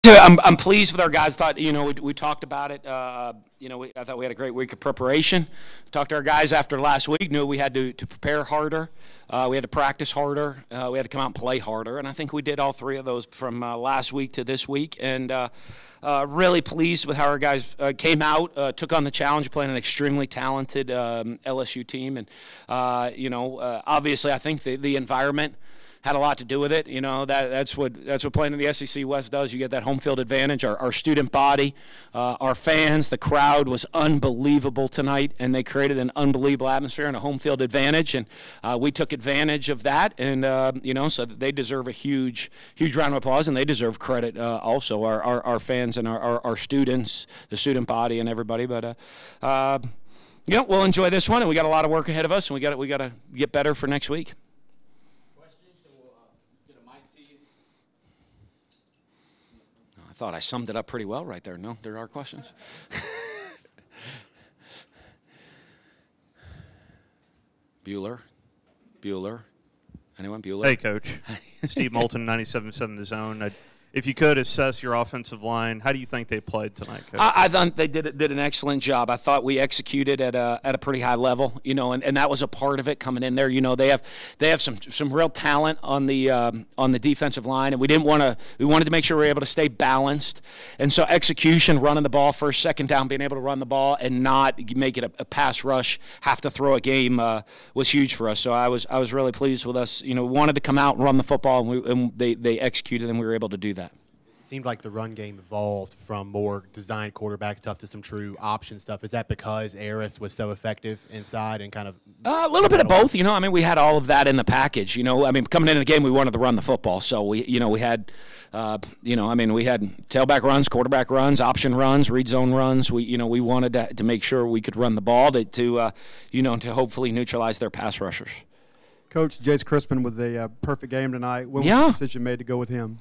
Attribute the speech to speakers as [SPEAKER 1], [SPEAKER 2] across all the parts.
[SPEAKER 1] I'm pleased with our guys. Thought we talked about it. I thought we had a great week of preparation. Talked to our guys after last week. Knew we had to prepare harder. We had to practice harder. We had to come out and play harder. And I think we did all three of those from last week to this week. And really pleased with how our guys came out, took on the challenge of playing an extremely talented LSU team. And obviously I think the environment had a lot to do with it. That's what playing in the SEC West does. You get that home field advantage. Our student body, our fans, the crowd was unbelievable tonight, and they created an unbelievable atmosphere and a home field advantage. And we took advantage of that, and so they deserve a huge round of applause, and they deserve credit also. Our fans and our students, the student body, and everybody. But we'll enjoy this one, and we got a lot of work ahead of us, and we got to get better for next week. I thought I summed it up pretty well right there. No, there are questions. Bueller. Anyone? Bueller?
[SPEAKER 2] Hey, Coach. Steve Moulton, 97.7 The Zone. If you could assess your offensive line, how do you think they played tonight, Coach?
[SPEAKER 1] I thought they did an excellent job. I thought we executed at a pretty high level, and that was a part of it coming in there. They have some real talent on the defensive line, and we wanted to make sure we were able to stay balanced. And so execution, running the ball first, second down, being able to run the ball and not make it a pass rush, have to throw a game was huge for us. So I was really pleased with us. We wanted to come out and run the football, and they executed, and we were able to do that.
[SPEAKER 3] Seemed like the run game evolved from more designed quarterback stuff to some true option stuff. Is that because Harris was so effective inside and kind of
[SPEAKER 1] a little bit of both? We had all of that in the package. Coming into the game, we wanted to run the football, so we had we had tailback runs, quarterback runs, option runs, read zone runs. We wanted to make sure we could run the ball to hopefully neutralize their pass rushers.
[SPEAKER 4] Coach, Jace Crispin with a perfect game tonight. When was the decision made to go with him?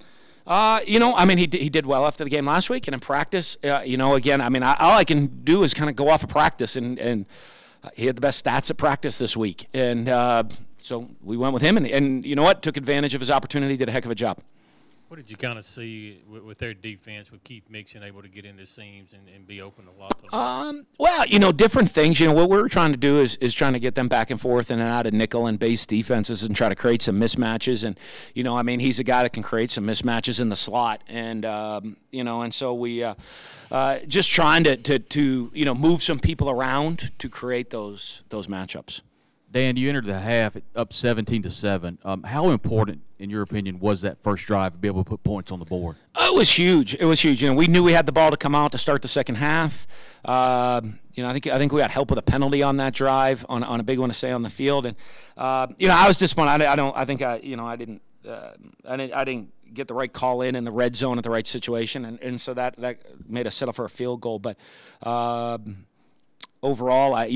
[SPEAKER 1] He did well after the game last week, and in practice, again, all I can do is kind of go off of practice, and he had the best stats at practice this week, and so we went with him, and you know what, took advantage of his opportunity, did a heck of a job.
[SPEAKER 5] What did you kind of see with their defense, with Keith Mixon able to get into seams and be open a lot?
[SPEAKER 1] Well, different things. What we're trying to do is trying to get them back and forth in and out of nickel and base defenses and try to create some mismatches. And, he's a guy that can create some mismatches in the slot. And, and so we just trying to move some people around to create those matchups.
[SPEAKER 6] Dan, you entered the half up 17-7. How important, in your opinion, was that first drive to be able to put points on the board?
[SPEAKER 1] It was huge. It was huge. We knew we had the ball to come out to start the second half. I think we got help with a penalty on that drive on a big one to stay on the field. And I was disappointed. I didn't get the right call in the red zone at the right situation, and so that made us settle for a field goal. But overall, it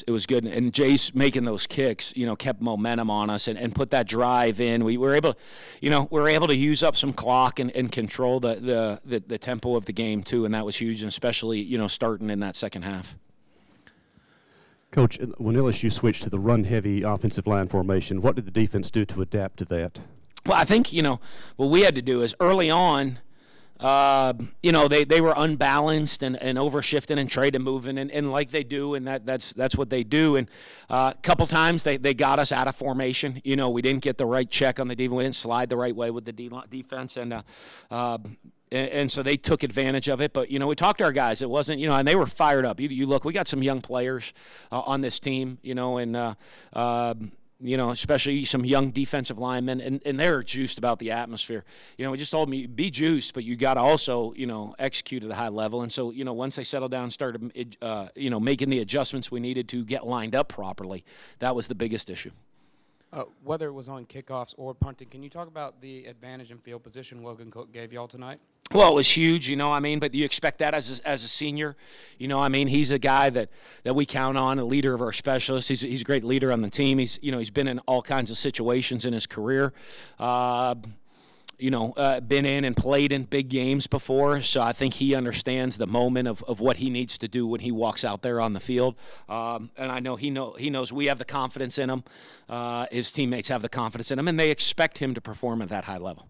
[SPEAKER 1] was good. And Jace making those kicks, kept momentum on us and put that drive in. We were able to use up some clock and control the tempo of the game too, and that was huge, and especially starting in that second half.
[SPEAKER 7] Coach, when LSU switched to the run-heavy offensive line formation, what did the defense do to adapt to that?
[SPEAKER 1] Well, I think what we had to do is early on. They were unbalanced and overshifting and trade and moving and like they do, and that's what they do. And a couple times they got us out of formation. We didn't get the right check on the defense. We didn't slide the right way with the defense, and so they took advantage of it. But we talked to our guys. It wasn't and they were fired up. You look, we got some young players on this team. Especially some young defensive linemen, and they're juiced about the atmosphere. We just told them, be juiced, but you got to also, execute at a high level. And so, once they settled down and started, making the adjustments we needed to get lined up properly, that was the biggest issue.
[SPEAKER 8] Whether it was on kickoffs or punting, can you talk about the advantage in field position Logan Cook gave y'all tonight?
[SPEAKER 1] Well, it was huge, but you expect that as a senior. He's a guy that we count on, a leader of our specialists. He's a great leader on the team. He's been in all kinds of situations in his career. Been in and played in big games before, so I think he understands the moment of what he needs to do when he walks out there on the field. And I know he knows we have the confidence in him. His teammates have the confidence in him, and they expect him to perform at that high level.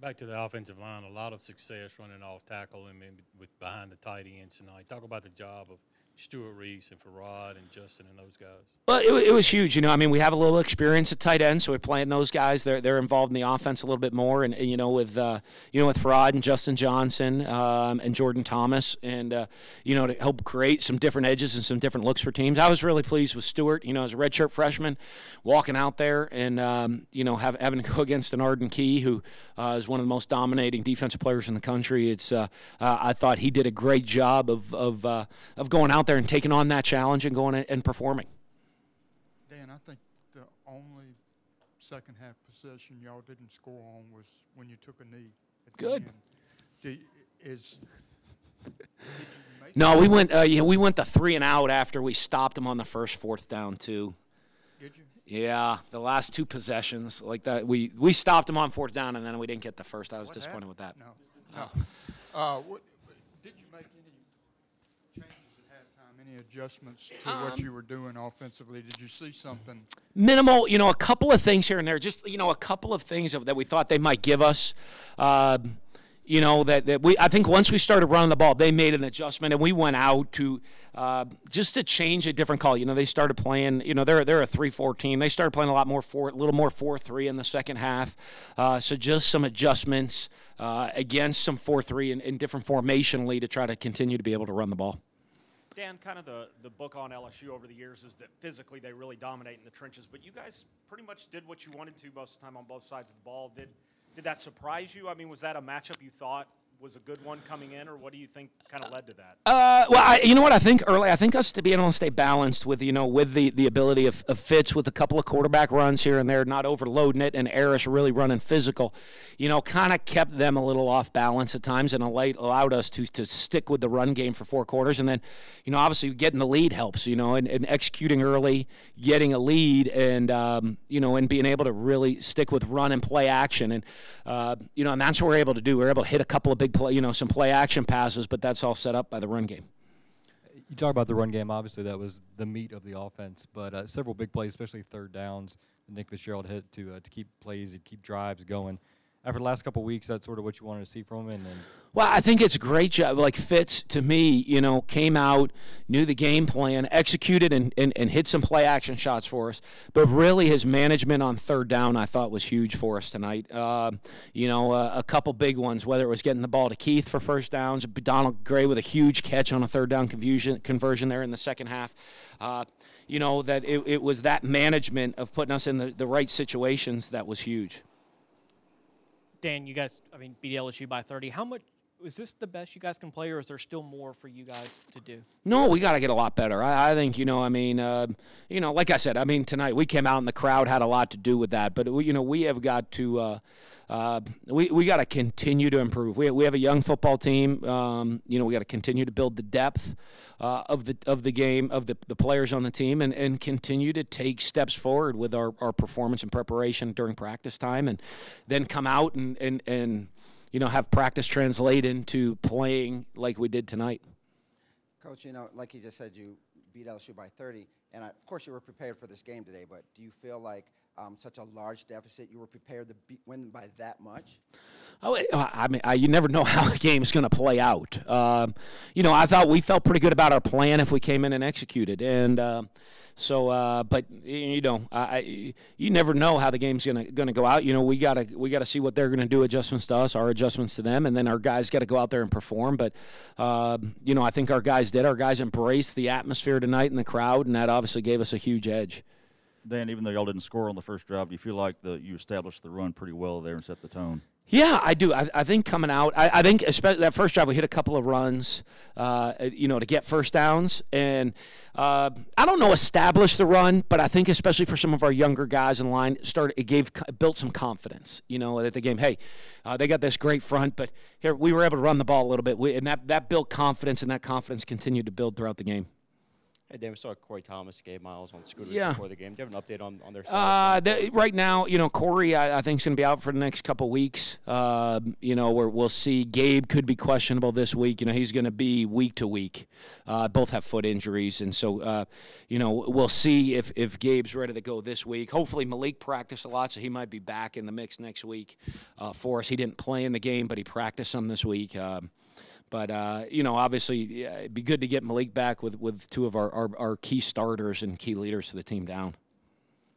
[SPEAKER 5] Back to the offensive line, a lot of success running off tackle and with behind the tight ends tonight. Talk about the job of Stuart Reese and Farad and Justin and those guys.
[SPEAKER 1] Well, it was huge. You know, I mean, we have a little experience at tight end, so we're playing those guys. They're involved in the offense a little bit more, and you know, with Farad and Justin Johnson and Jordan Thomas, and you know, to help create some different edges and some different looks for teams. I was really pleased with Stewart. You know, as a redshirt freshman, walking out there and you know, having to go against an Arden Key, who is one of the most dominating defensive players in the country. It's I thought he did a great job of going out there and taking on that challenge and going and performing.
[SPEAKER 9] Dan, I think the only second half possession y'all didn't score on was when you took a knee.
[SPEAKER 1] Good.
[SPEAKER 9] Did you make
[SPEAKER 1] No, we went we went the 3 and out after we stopped them on the first 4th down too.
[SPEAKER 9] Did you?
[SPEAKER 1] Yeah, the last 2 possessions like that, we stopped them on 4th down and then we didn't get the first. I was disappointed with that.
[SPEAKER 9] No. Did you make any changes at halftime? Any adjustments to what you were doing offensively? Did you see something?
[SPEAKER 1] Minimal, you know, a couple of things here and there. Just, you know, a couple of things that we thought they might give us. You know, I think once we started running the ball, they made an adjustment, and we went out to just to change a different call. You know, they started playing. You know, they're a 3-4 team. They started playing a little more 4-3 in the second half. So just some adjustments against some 4-3 in different formationally to try to continue to be able to run the ball.
[SPEAKER 10] Dan, kind of the book on LSU over the years is that physically they really dominate in the trenches, but you guys pretty much did what you wanted to most of the time on both sides of the ball. Did that surprise you? I mean, was that a matchup you thought was a good one coming in, or what do you think kind of led to that?
[SPEAKER 1] Well, you know what I think early? I think us to be able to stay balanced with, you know, with the ability of Fitz with a couple of quarterback runs here and there, not overloading it, and Harris really running physical, you know, kind of kept them a little off balance at times and allowed us to stick with the run game for 4 quarters. And then, you know, obviously getting the lead helps, you know, and executing early, getting a lead, and, you know, and being able to really stick with run and play action. And, you know, and that's what we're able to do. We're able to hit a couple of big play, you know, some play action passes, but that's all set up by the run game.
[SPEAKER 11] You talk about the run game. Obviously, that was the meat of the offense, but several big plays, especially 3rd downs, that Nick Fitzgerald hit to keep plays and keep drives going. After the last couple of weeks, that's sort of what you wanted to see from him.
[SPEAKER 1] Well, I think it's a great job. Like Fitz, to me, you know, came out, knew the game plan, executed, and hit some play action shots for us. But really, his management on 3rd down, I thought, was huge for us tonight. You know, a couple big ones, whether it was getting the ball to Keith for 1st downs, Donald Gray with a huge catch on a 3rd down conversion there in the second half. You know, that it was that management of putting us in the right situations that was huge.
[SPEAKER 12] Dan, you guys, I mean, beat LSU by 30. How much is this the best you guys can play, or is there still more for you guys to do?
[SPEAKER 1] No, we got to get a lot better. I think, you know, I mean, you know, like I said, I mean, tonight we came out and the crowd had a lot to do with that. But, you know, we have got to we got to continue to improve. We have a young football team. You know, we got to continue to build the depth of the game, of the players on the team, and continue to take steps forward with our performance and preparation during practice time, and then come out and you know, have practice translate into playing like we did tonight.
[SPEAKER 13] Coach, you know, like you just said, you beat LSU by 30, and of course you were prepared for this game today, but do you feel like such a large deficit, you were prepared to win by that much?
[SPEAKER 1] Oh, I mean, you never know how the game's going to play out. You know, I thought we felt pretty good about our plan if we came in and executed. And but you know, you never know how the game's going to go out. You know, we gotta see what they're going to do, adjustments to us, our adjustments to them, and then our guys got to go out there and perform. But you know, I think our guys did. Our guys embraced the atmosphere tonight and the crowd, and that obviously gave us a huge edge.
[SPEAKER 14] Dan, even though y'all didn't score on the first drive, do you feel like you established the run pretty well there and set the tone?
[SPEAKER 1] Yeah, I do. I think coming out, I think especially that first drive, we hit a couple of runs, you know, to get 1st downs. And I don't know, establish the run, but I think especially for some of our younger guys in line, built some confidence, you know, that the game, hey, they got this great front, but here we were able to run the ball a little bit. And that built confidence, and that confidence continued to build throughout the game.
[SPEAKER 15] Hey, Dan, we saw Corey Thomas, Gabe Miles on scooters
[SPEAKER 1] Yeah.
[SPEAKER 15] before the game. Do you have an update on their status?
[SPEAKER 1] Right now, Corey, I think, is going to be out for the next couple weeks. We'll see. Gabe could be questionable this week. He's going to be week to week. Both have foot injuries, and so, we'll see if Gabe's ready to go this week. Hopefully, Malik practiced a lot, so he might be back in the mix next week for us. He didn't play in the game, but he practiced some this week. But obviously, it'd be good to get Malik back with two of our key starters and key leaders to the team down.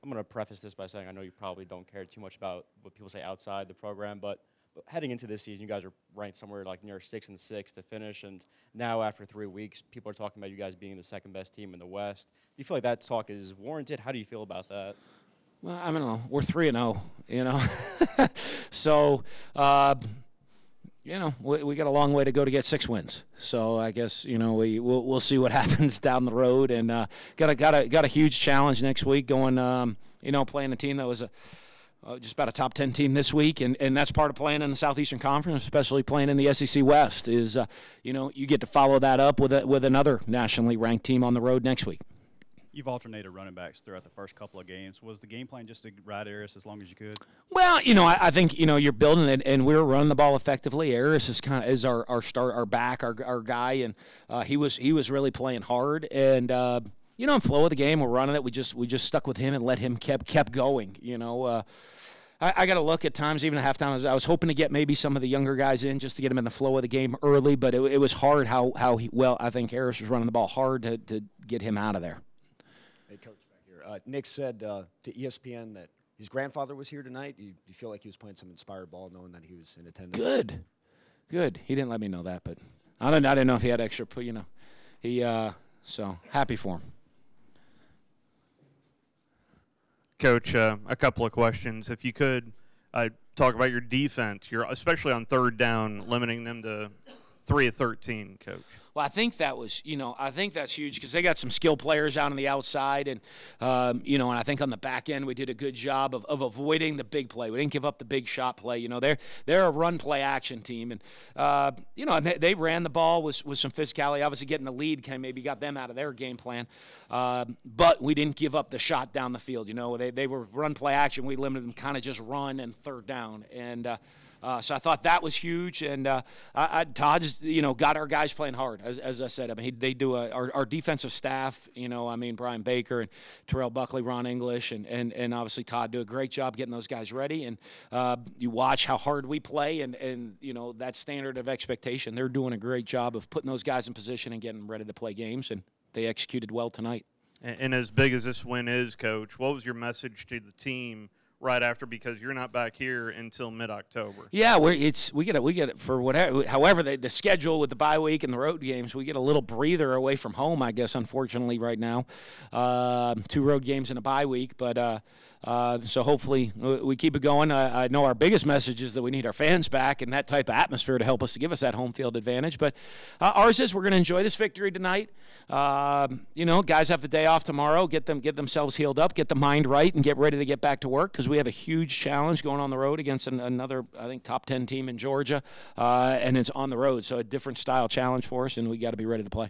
[SPEAKER 15] I'm going to preface this by saying I know you probably don't care too much about what people say outside the program, but heading into this season, you guys are ranked somewhere like near 6-6 to finish, and now after 3 weeks, people are talking about you guys being the second-best team in the West. Do you feel like that talk is warranted? How do you feel about that?
[SPEAKER 1] Well, I don't know. We're 3-0, so. We got a long way to go to get 6 wins. So I guess we'll see what happens down the road, and got a huge challenge next week going playing a team that was just about a top 10 team this week, and that's part of playing in the Southeastern Conference, especially playing in the SEC West. Is you get to follow that up with another nationally ranked team on the road next week.
[SPEAKER 16] You've alternated running backs throughout the first couple of games. Was the game plan just to ride Harris as long as you could?
[SPEAKER 1] Well, I think you're building it, and we were running the ball effectively. Harris is our back, our guy, and he was really playing hard. And in flow of the game, we're running it. We just stuck with him and let him kept going. I got to look at times, even at halftime. I was hoping to get maybe some of the younger guys in just to get them in the flow of the game early, but it was hard how I think Harris was running the ball hard to get him out of there.
[SPEAKER 17] Hey, Coach, back here. Nick said to ESPN that his grandfather was here tonight. Do you feel like he was playing some inspired ball, knowing that he was in attendance?
[SPEAKER 1] Good. He didn't let me know that, but I didn't know if he had extra. So happy for him.
[SPEAKER 2] Coach, a couple of questions. If you could talk about your defense, especially on third down, limiting them to 3 of 13, Coach.
[SPEAKER 1] Well, I think that was, I think that's huge because they got some skill players out on the outside, and and I think on the back end we did a good job of avoiding the big play. We didn't give up the big shot play. They're a run play action team, and they ran the ball with some physicality. Obviously, getting the lead maybe got them out of their game plan, but we didn't give up the shot down the field. They were run play action. We limited them kind of just run and third down, and. So I thought that was huge, and Todd's got our guys playing hard. As I said, they do our defensive staff. Brian Baker and Terrell Buckley, Ron English, and obviously Todd do a great job getting those guys ready. And you watch how hard we play, and that standard of expectation. They're doing a great job of putting those guys in position and getting them ready to play games, and they executed well tonight.
[SPEAKER 2] And as big as this win is, Coach, what was your message to the team right after, because you're not back here until mid-October?
[SPEAKER 1] Yeah, we get it for whatever. However, the schedule with the bye week and the road games, we get a little breather away from home, I guess. Unfortunately, right now, 2 road games in a bye week, but. So hopefully we keep it going. I know our biggest message is that we need our fans back and that type of atmosphere to help us to give us that home field advantage. But ours is we're going to enjoy this victory tonight. Guys have the day off tomorrow. Get themselves healed up, get the mind right, and get ready to get back to work because we have a huge challenge going on the road against another, I think, top 10 team in Georgia, and it's on the road. So a different style challenge for us, and we got to be ready to play.